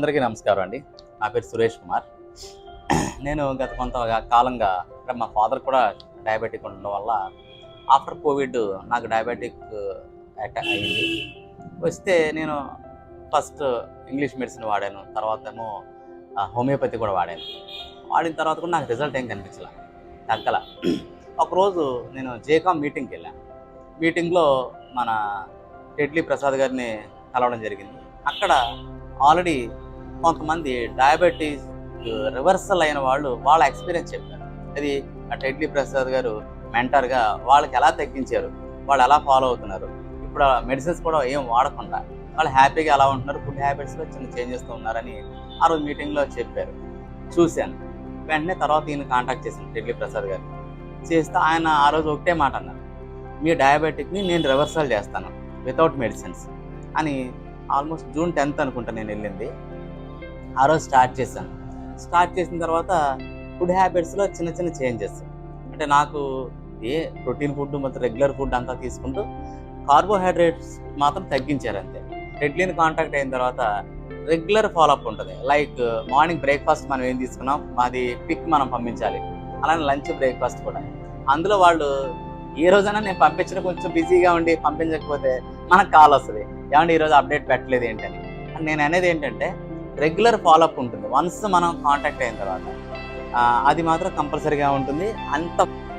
అందరికీ నమస్కారం అండి. నా పేరు సురేష్ కుమార్. నేను గత కొంత కాలంగా మా ఫాదర్ కూడా డయాబెటిక్ ఉండడం వల్ల ఆఫ్టర్ కోవిడ్ నాకు డయాబెటిక్ అటాక్ అయింది. వస్తే నేను ఫస్ట్ ఇంగ్లీష్ మెడిసిన్ వాడాను, తర్వాత ఏమో హోమియోపతి కూడా వాడాను. వాడిన తర్వాత కూడా నాకు రిజల్ట్ ఏం కనిపించలే, తగ్గల. ఒకరోజు నేను జేకామ్ మీటింగ్కి వెళ్ళాను. మీటింగ్లో మన టెడ్లీ ప్రసాద్ గారిని కలవడం జరిగింది. అక్కడ ఆల్రెడీ కొంతమంది డయాబెటీస్ రివర్సల్ అయిన వాళ్ళు వాళ్ళ ఎక్స్పీరియన్స్ చెప్పారు. అది టెడ్లీ ప్రసాద్ గారు మెంటర్గా వాళ్ళకి ఎలా తగ్గించారు, వాళ్ళు ఎలా ఫాలో అవుతున్నారు, ఇప్పుడు మెడిసిన్స్ కూడా ఏం వాడకుండా వాళ్ళు హ్యాపీగా ఎలా ఉంటున్నారు, ఫుడ్ హ్యాబిట్స్లో చిన్న చేంజెస్తో ఉన్నారని ఆ రోజు మీటింగ్లో చెప్పారు. చూశాను. వెంటనే తర్వాత ఈయన కాంటాక్ట్ చేశాను టెడ్లీ ప్రసాద్ గారు. చేస్తే ఆయన ఆ రోజు ఒకటే మాట అన్నారు, మీ డయాబెటిక్ని నేను రివర్సల్ చేస్తాను వితౌట్ మెడిసిన్స్ అని. ఆల్మోస్ట్ జూన్ 10th అనుకుంటా నేను వెళ్ళింది. ఆ రోజు స్టార్ట్ చేశాను. స్టార్ట్ చేసిన తర్వాత ఫుడ్ హ్యాబిట్స్లో చిన్న చిన్న చేంజెస్, అంటే నాకు ప్రోటీన్ ఫుడ్ మొత్తం రెగ్యులర్ ఫుడ్ అంతా తీసుకుంటూ కార్బోహైడ్రేట్స్ మాత్రం తగ్గించారు అంతే. టెడ్లీని కాంటాక్ట్ అయిన తర్వాత రెగ్యులర్ ఫాలోఅప్ ఉంటుంది. లైక్ మార్నింగ్ బ్రేక్ఫాస్ట్ మనం ఏం తీసుకున్నాం అది పిక్ మనం పంపించాలి, అలానే లంచ్ బ్రేక్ఫాస్ట్ కూడా. అందులో వాళ్ళు ఏ రోజైనా నేను పంపించడం కొంచెం బిజీగా ఉండి పంపించకపోతే మనకు కాల్ వస్తుంది, ఏమంటే ఈరోజు అప్డేట్ పెట్టలేదు ఏంటని. నేను అనేది ఏంటంటే రెగ్యులర్ ఫాలోఅప్ ఉంటుంది. వన్స్ మనం కాంటాక్ట్ అయిన తర్వాత అది మాత్రం కంపల్సరీగా ఉంటుంది.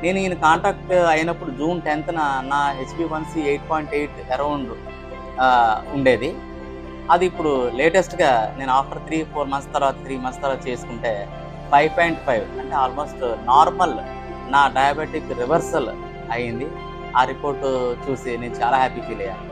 నేను ఈయన కాంటాక్ట్ అయినప్పుడు జూన్ 10th నా HbA1c 8.8 అరౌండ్ ఉండేది. అది ఇప్పుడు లేటెస్ట్గా నేను ఆఫ్టర్ 3 months తర్వాత చేసుకుంటే 5.5, అంటే ఆల్మోస్ట్ నార్మల్ నా డయాబెటిక్ రివర్సల్ అయ్యింది. ఆ రిపోర్టు చూసి నేను చాలా హ్యాపీ ఫీల్ అయ్యాను.